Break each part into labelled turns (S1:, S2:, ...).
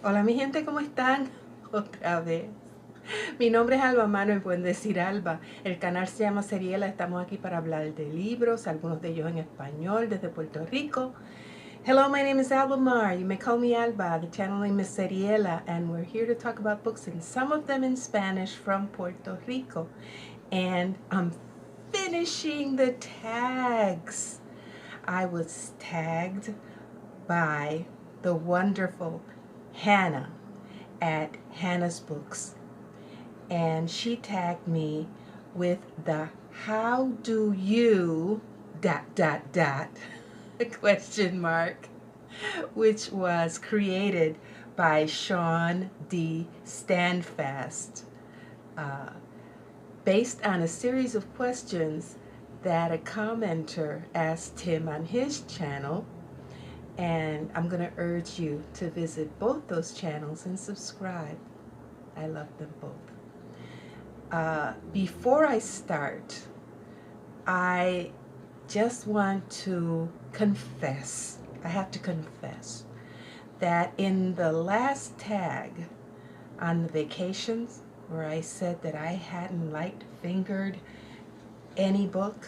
S1: Hola mi gente, ¿cómo están? Otra vez. Mi nombre es Alba Mano y pueden decir Alba. El canal se llama Seriela. Estamos aquí para hablar de libros, algunos de ellos en español desde Puerto Rico. Hello, my name is Alba Mar. You may call me Alba. The channel name is Seriela, and we're here to talk about books, and some of them in Spanish from Puerto Rico. And I'm finishing the tags. I was tagged by the wonderful Hannah at Hannah's Books, and she tagged me with the "How do you dot dot dot" question mark, which was created by Sean D. Standfast, uh, based on a series of questions that a commenter asked him on his channel. And I'm going to urge you to visit both those channels and subscribe. I love them both. Before I start, I just want to confess, I have to confess, that in the last tag on the vacations, where I said that I hadn't light fingered any book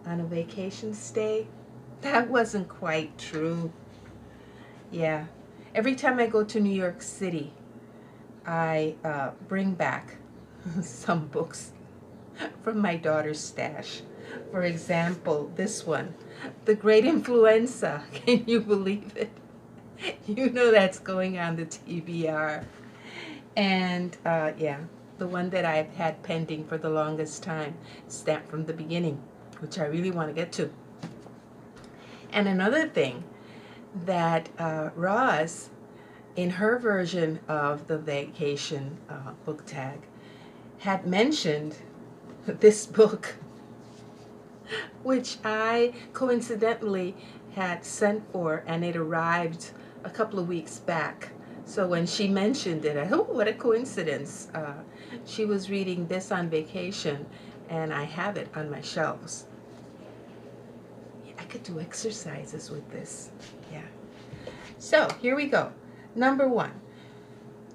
S1: on a vacation stay, that wasn't quite true. Yeah. Every time I go to New York City, I bring back some books from my daughter's stash. For example, this one, The Great Influenza. Can you believe it? You know that's going on the TBR. And yeah, the one that I've had pending for the longest time, Stamped from the Beginning, which I really want to get to. And another thing that Roz, in her version of the vacation book tag, had mentioned this book, which I coincidentally had sent for, and it arrived a couple of weeks back. So when she mentioned it, I thought, oh, what a coincidence. She was reading this on vacation, and I have it on my shelves. I could do exercises with this. Yeah. So here we go. Number one.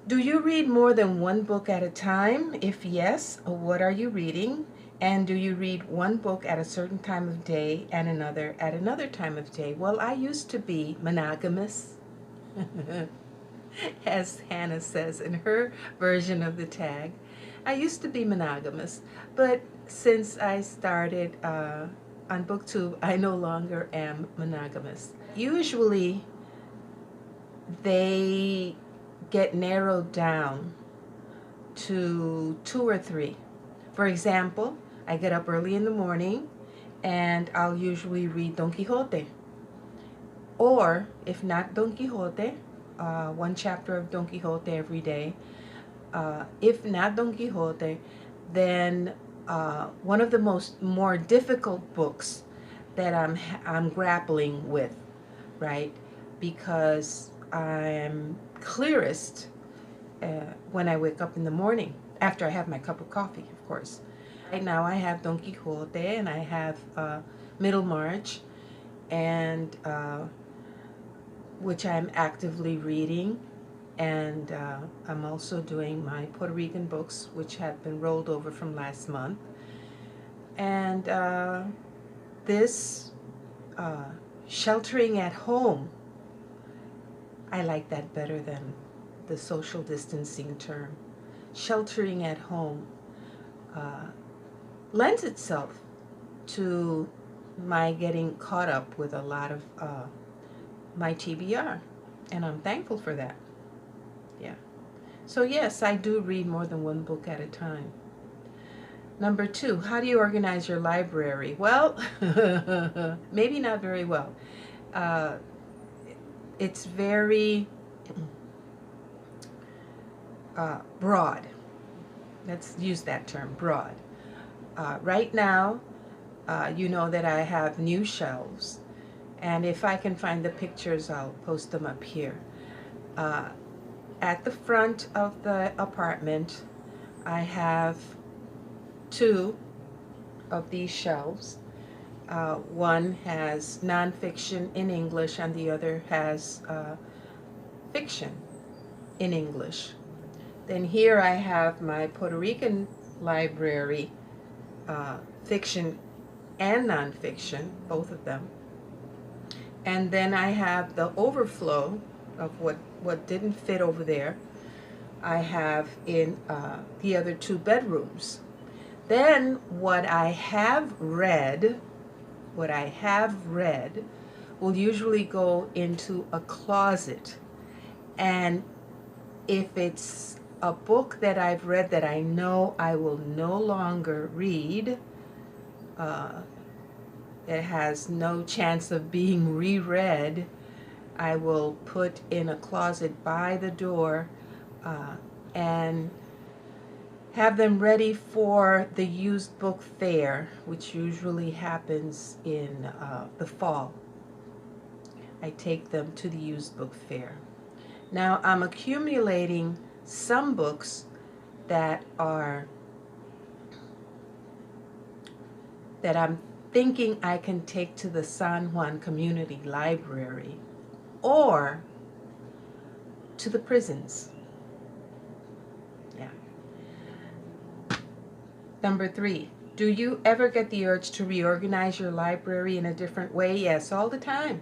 S1: Do you read more than one book at a time? If yes, what are you reading? And do you read one book at a certain time of day and another at another time of day? Well, I used to be monogamous, as Hannah says in her version of the tag. I used to be monogamous, but since I started on BookTube, I no longer am monogamous. Usually, they get narrowed down to 2 or 3. For example, I get up early in the morning and I'll usually read Don Quixote. Or, if not Don Quixote, one chapter of Don Quixote every day. If not Don Quixote, then one of the more difficult books that I'm grappling with, right? Because I'm clearest when I wake up in the morning, after I have my cup of coffee, of course. Right now I have Don Quixote and I have Middlemarch, and which I'm actively reading, and I'm also doing my Puerto Rican books, which have been rolled over from last month. And this sheltering at home, I like that better than the social distancing term. Sheltering at home lends itself to my getting caught up with a lot of my TBR, and I'm thankful for that. Yeah. So yes, I do read more than one book at a time. Number 2, how do you organize your library? Well, maybe not very well. It's very broad. Let's use that term, broad. Right now, you know that I have new shelves, and if I can find the pictures, I'll post them up here. At the front of the apartment, I have 2 of these shelves. One has nonfiction in English and the other has fiction. in English. Then here I have my Puerto Rican library, fiction and nonfiction, both of them. And then I have the overflow of what didn't fit over there. I have in the other two bedrooms. Then what I have read will usually go into a closet. And if it's a book that I've read that I know I will no longer read, it has no chance of being reread, I will put in a closet by the door and have them ready for the used book fair, which usually happens in the fall. I take them to the used book fair. Now I'm accumulating some books that I'm thinking I can take to the San Juan Community Library or to the prisons. Yeah. Number 3, do you ever get the urge to reorganize your library in a different way? Yes, all the time.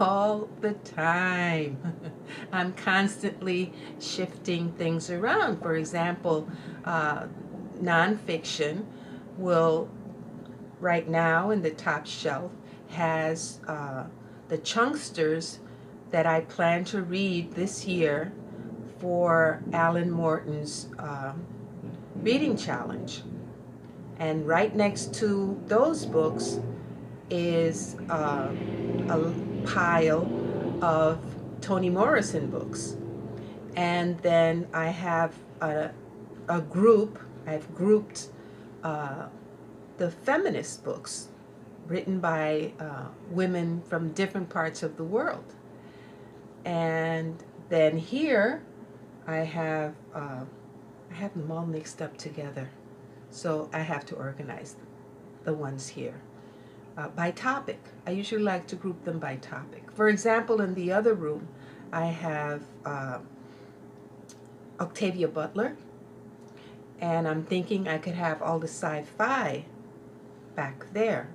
S1: All the time. I'm constantly shifting things around. For example, nonfiction will, right now in the top shelf, has the chunksters that I plan to read this year for Alan Morton's reading challenge. And right next to those books is a pile of Toni Morrison books. And then I have a group, I've grouped the feminist books written by women from different parts of the world. And then here I have them all mixed up together. So I have to organize the ones here by topic. I usually like to group them by topic. For example, in the other room, I have Octavia Butler, and I'm thinking I could have all the sci-fi back there,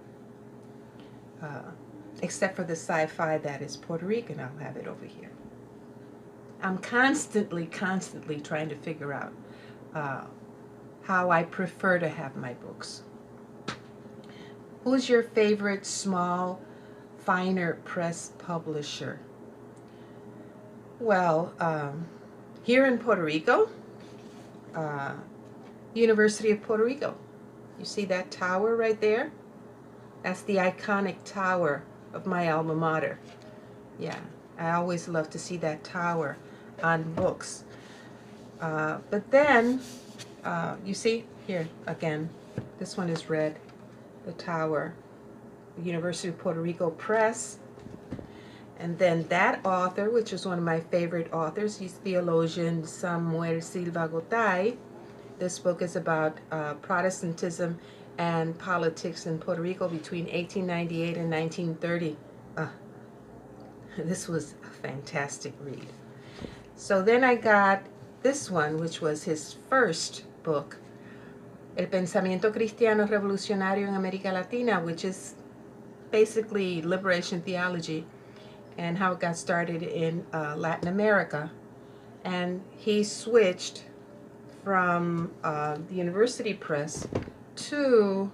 S1: except for the sci-fi that is Puerto Rican. I'll have it over here. I'm constantly trying to figure out how I prefer to have my books. Who's your favorite small, finer press publisher? Well, here in Puerto Rico, University of Puerto Rico. You see that tower right there? That's the iconic tower of my alma mater. Yeah, I always love to see that tower on books. But then, you see, here again, this one is red, the tower, the University of Puerto Rico Press. And then that author, which is one of my favorite authors, he's theologian Samuel Silva Gotay. This book is about Protestantism and politics in Puerto Rico between 1898 and 1930. This was a fantastic read. So then I got this one, which was his first book, El Pensamiento Cristiano Revolucionario en América Latina, which is basically liberation theology and how it got started in Latin America. And he switched from the University Press to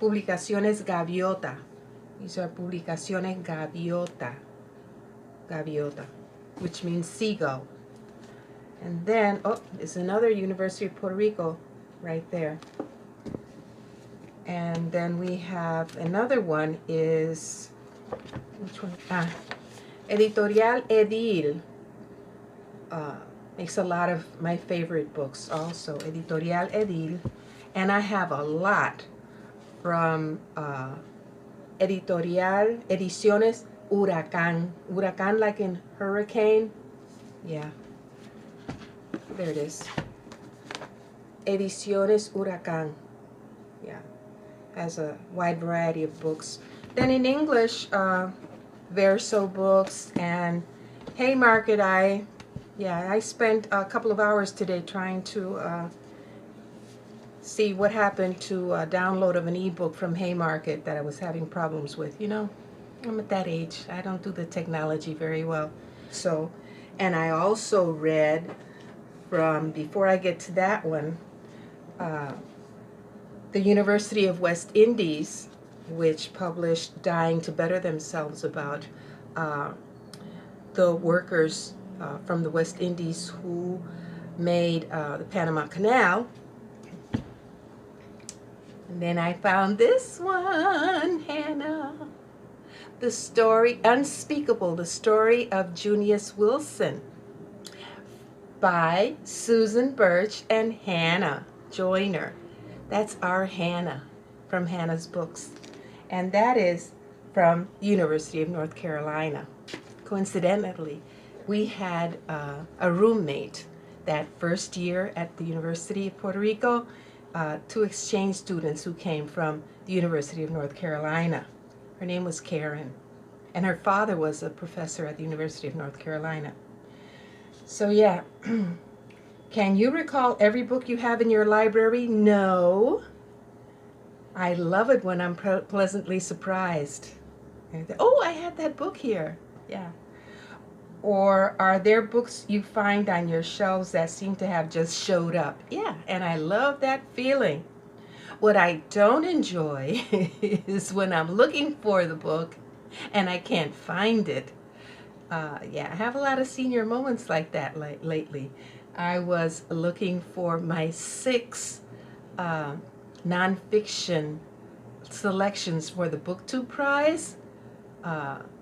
S1: Publicaciones Gaviota. These are Publicaciones Gaviota, which means seagull. And then, oh, there's another University of Puerto Rico right there. And then we have another one is, which one? Editorial Edil. Makes a lot of my favorite books also, Editorial Edil. And I have a lot from Editorial Ediciones Huracán. Huracán like in hurricane. Yeah. There it is. Ediciones Huracán. Yeah. Has a wide variety of books. Then in English, Verso books and Haymarket. I Yeah, I spent a couple of hours today trying to see what happened to a download of an ebook from Haymarket that I was having problems with. You know, I'm at that age. I don't do the technology very well. So, and I also read from, before I get to that one, the University of West Indies, which published Dying to Better Themselves, about the workers from the West Indies who made the Panama Canal. And then I found this one, Hannah. The story, Unspeakable, the story of Junius Wilson, by Susan Birch and Hannah Joyner. That's our Hannah from Hannah's books. And that is from the University of North Carolina. Coincidentally, we had a roommate that first year at the University of Puerto Rico, two exchange students who came from the University of North Carolina. Her name was Karen, and her father was a professor at the University of North Carolina. So yeah, can you recall every book you have in your library? No. I love it when I'm pleasantly surprised. Oh, I had that book here. Yeah. Or are there books you find on your shelves that seem to have just showed up? Yeah, and I love that feeling. What I don't enjoy is when I'm looking for the book and I can't find it. Yeah, I have a lot of senior moments like that lately. I was looking for my 6 nonfiction selections for the BookTube Prize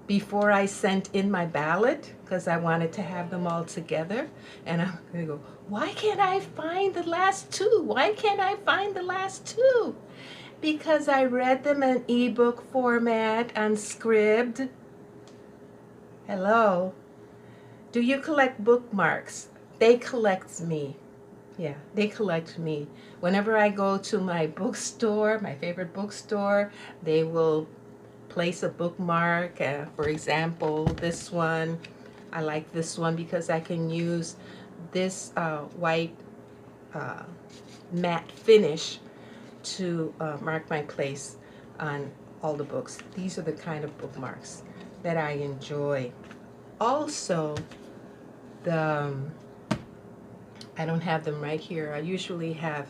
S1: before I sent in my ballot, because I wanted to have them all together. And I'm going to go, why can't I find the last 2? Why can't I find the last 2? Because I read them in ebook format on Scribd. Hello. Do you collect bookmarks? They collect me. Yeah, they collect me. Whenever I go to my bookstore, my favorite bookstore, they will place a bookmark. For example, this one. I like this one because I can use this white matte finish to mark my place on all the books. These are the kind of bookmarks that I enjoy. Also, I don't have them right here. I usually have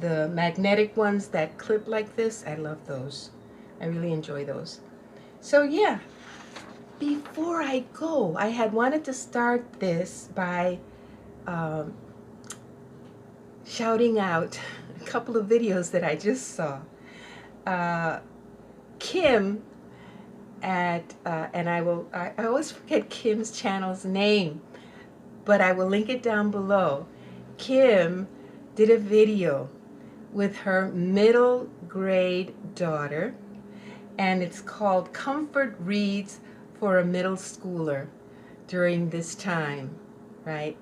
S1: the magnetic ones that clip like this. I love those. I really enjoy those. So yeah, before I go, I had wanted to start this by shouting out a couple of videos that I just saw. Kim and I always forget Kim's channel's name, but I will link it down below. Kim did a video with her middle grade daughter, and it's called Comfort Reads for a Middle Schooler during this time, right?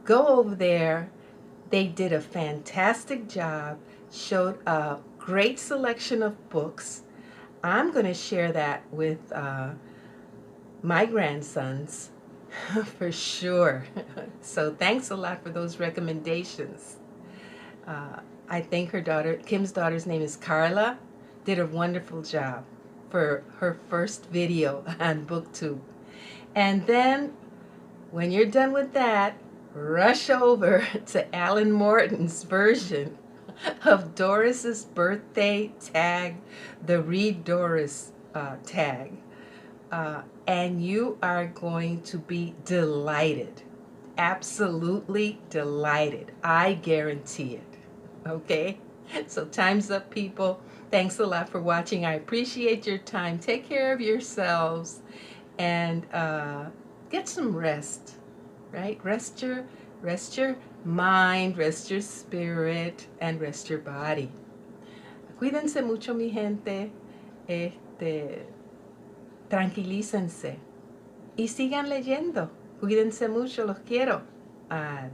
S1: Go over there. They did a fantastic job, showed a great selection of books. I'm going to share that with my grandsons for sure. So thanks a lot for those recommendations. I think her daughter, Kim's daughter's name is Clara, did a wonderful job for her first video on BookTube. And then when you're done with that, rush over to Alan Moreton's version of Doris's birthday tag, the Read Doris tag. And you are going to be delighted. Absolutely delighted. I guarantee it. Okay? So time's up, people. Thanks a lot for watching. I appreciate your time. Take care of yourselves and get some rest, right? Rest your mind, rest your spirit, and rest your body. Cuídense mucho, mi gente. Tranquilícense y sigan leyendo. Cuídense mucho, los quiero. Adiós.